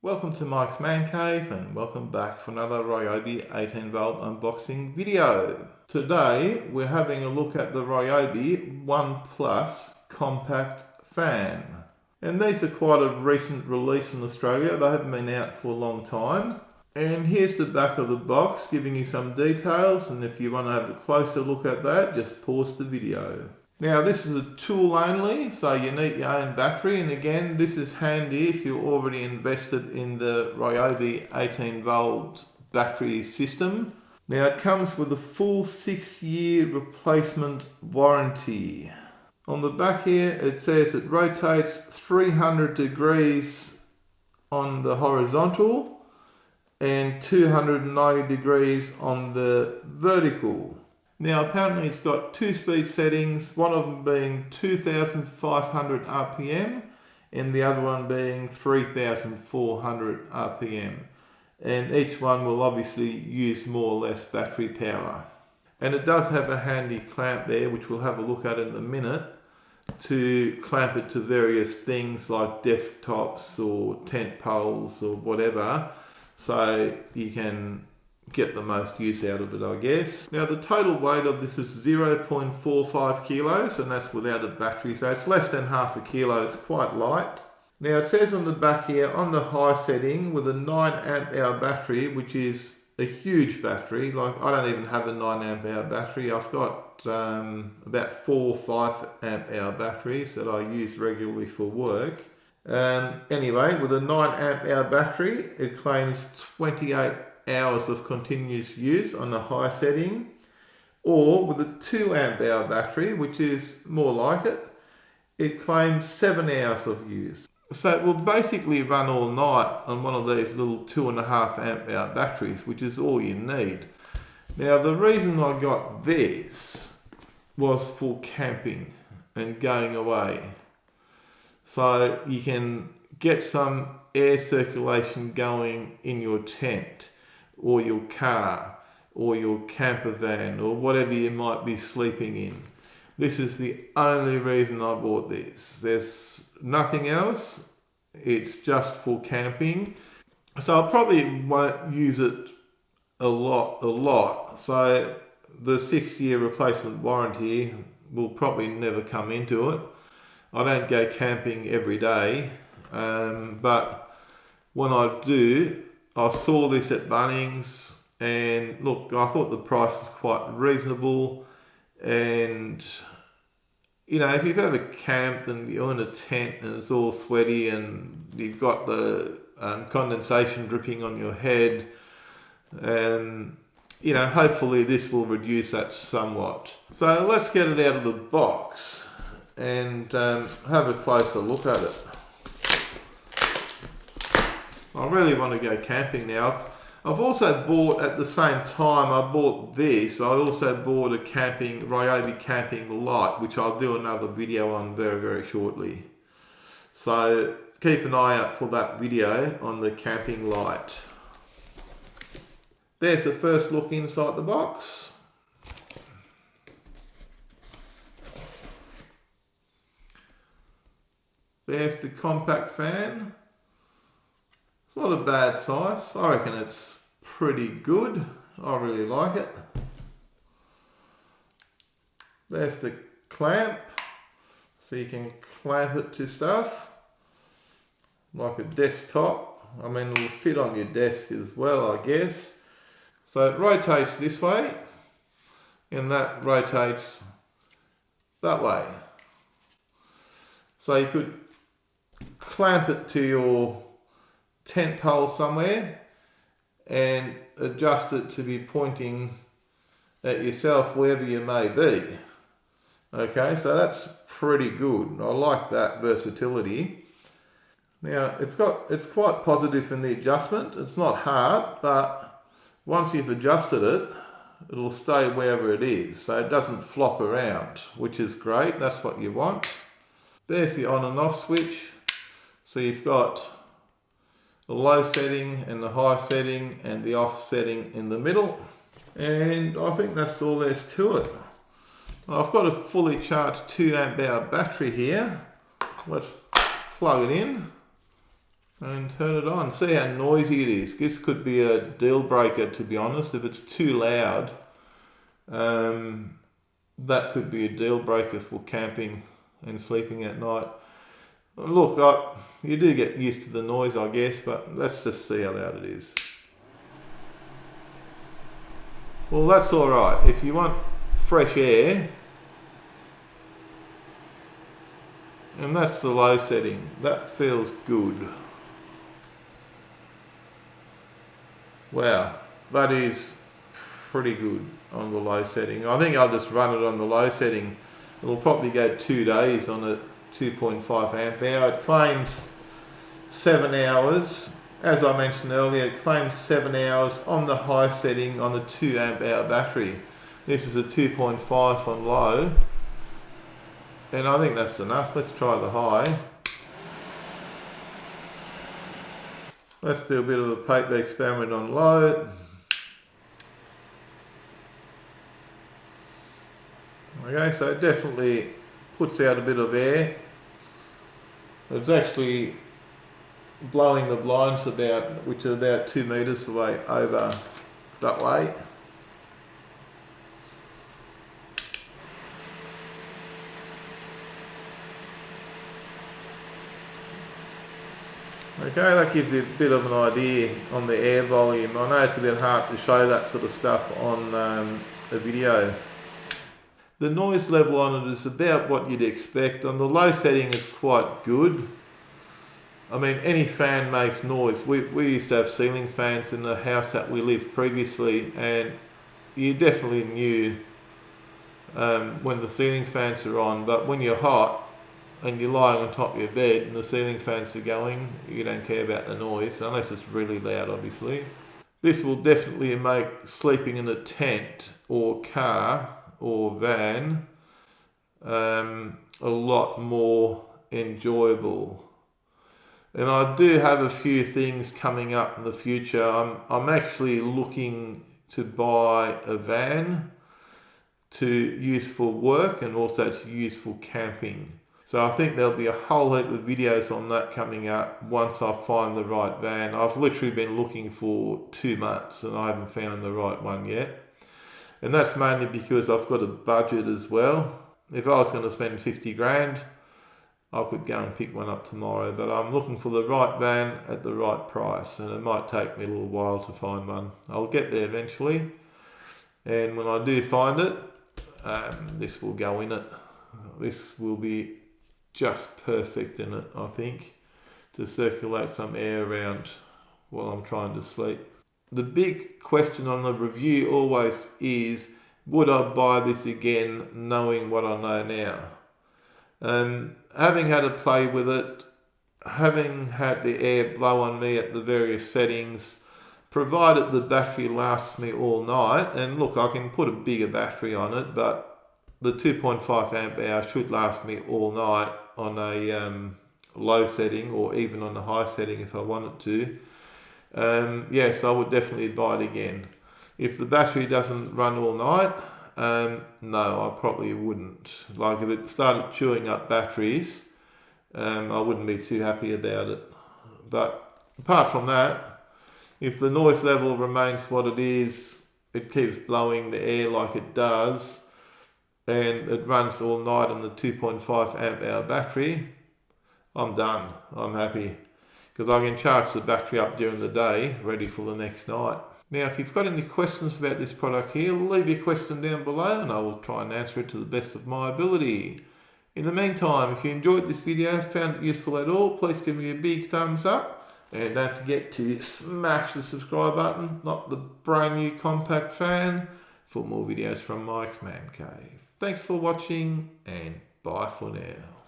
Welcome to Mike's Man Cave and welcome back for another Ryobi 18V unboxing video. Today we're having a look at the Ryobi ONE Plus compact fan. And these are quite a recent release in Australia. They haven't been out for a long time. And here's the back of the box giving you some details, and if you want to have a closer look at that, just pause the video. Now this is a tool only, so you need your own battery, and again this is handy if you're already invested in the Ryobi 18V battery system. Now it comes with a full 6-year replacement warranty. On the back here it says it rotates 300 degrees on the horizontal and 290 degrees on the vertical. Now apparently it's got 2 speed settings, one of them being 2500 RPM and the other one being 3400 RPM. And each one will obviously use more or less battery power. And it does have a handy clamp there, which we'll have a look at in a minute, to clamp it to various things like desktops or tent poles or whatever, so you can get the most use out of it, I guess. Now the total weight of this is 0.45 kilos, and that's without a battery, so it's less than half a kilo. It's quite light. Now it says on the back here, on the high setting with a 9 amp hour battery, which is a huge battery. Like, I don't even have a 9 amp hour battery. I've got about 4 or 5 amp hour batteries that I use regularly for work. Anyway, with a 9 amp hour battery, it claims 28 hours of continuous use on the high setting, or with a 2 amp hour battery, which is more like it, it claims 7 hours of use. So it will basically run all night on one of these little 2.5 amp hour batteries, which is all you need. Now the reason I got this was for camping and going away, so you can get some air circulation going in your tent or your car or your camper van or whatever you might be sleeping in. This is the only reason I bought this. There's nothing else. It's just for camping. So I probably won't use it a lot. So the 6-year replacement warranty will probably never come into it. I don't go camping every day, but when I do, I saw this at Bunnings, and look, I thought the price was quite reasonable. And you know, if you've ever camped and you're in a tent and it's all sweaty and you've got the condensation dripping on your head, you know, hopefully this will reduce that somewhat. So let's get it out of the box and have a closer look at it. I really want to go camping now. I've also bought, at the same time I bought this, I also bought a Ryobi camping light, which I'll do another video on very shortly. So keep an eye out for that video on the camping light. There's the first look inside the box. There's the compact fan. It's not a bad size. I reckon it's pretty good. I really like it. There's the clamp, so you can clamp it to stuff like a desktop. I mean, it'll sit on your desk as well, I guess. So it rotates this way and that rotates that way. So you could clamp it to your tent pole somewhere and adjust it to be pointing at yourself wherever you may be. Okay, so that's pretty good. I like that versatility. Now it's quite positive in the adjustment. It's not hard, but once you've adjusted it, it'll stay wherever it is, so it doesn't flop around, which is great. That's what you want. There's the on and off switch. So you've got the low setting and the high setting and the off setting in the middle. And I think that's all there's to it. I've got a fully charged 2 amp hour battery here. Let's plug it in. and turn it on. See how noisy it is. This could be a deal breaker, to be honest. If it's too loud, that could be a deal breaker for camping and sleeping at night. Look, you do get used to the noise, I guess, but let's just see how loud it is. Well, that's alright. If you want fresh air, and that's the low setting, that feels good. Wow, that is pretty good on the low setting. I think I'll just run it on the low setting. It'll probably go 2 days on a 2.5 amp hour. It claims 7 hours. As I mentioned earlier, it claims 7 hours on the high setting on the 2 amp hour battery. This is a 2.5 on low, and I think that's enough. Let's try the high. Let's do a bit of a paper experiment on low. Okay, so it definitely puts out a bit of air. It's actually blowing the blinds which are about 2 meters away over that way. Okay, that gives you a bit of an idea on the air volume. I know it's a bit hard to show that sort of stuff on a video. The noise level on it is about what you'd expect. On the low setting, it's quite good. I mean, any fan makes noise. We used to have ceiling fans in the house that we lived previously, and you definitely knew when the ceiling fans are on, but when you're hot and you're lying on top of your bed and the ceiling fans are going, you don't care about the noise, unless it's really loud, obviously. This will definitely make sleeping in a tent or car or van a lot more enjoyable. And I do have a few things coming up in the future. I'm actually looking to buy a van to use for work and also to use for camping. So I think there'll be a whole heap of videos on that coming up once I find the right van. I've literally been looking for 2 months and I haven't found the right one yet. And that's mainly because I've got a budget as well. If I was going to spend 50 grand, I could go and pick one up tomorrow, but I'm looking for the right van at the right price, and it might take me a little while to find one. I'll get there eventually, and when I do find it, this will go in it. This will be just perfect in it, I think, to circulate some air around while I'm trying to sleep. The big question on the review always is, would I buy this again knowing what I know now? Having had a play with it, having had the air blow on me at the various settings, provided the battery lasts me all night, and look, I can put a bigger battery on it, but the 2.5 amp hour should last me all night on a low setting, or even on the high setting if I wanted to. Yes, I would definitely buy it again. If the battery doesn't run all night, no, I probably wouldn't. Like if it started chewing up batteries, I wouldn't be too happy about it. But apart from that, if the noise level remains what it is, it keeps blowing the air like it does, and it runs all night on the 2.5 amp hour battery, I'm done. I'm happy, because I can charge the battery up during the day, ready for the next night. Now, if you've got any questions about this product here, leave your question down below and I will try and answer it to the best of my ability. In the meantime, if you enjoyed this video, found it useful at all, please give me a big thumbs up. And don't forget to smash the subscribe button, not the brand new compact fan, for more videos from Mike's Man Cave. Thanks for watching, and bye for now.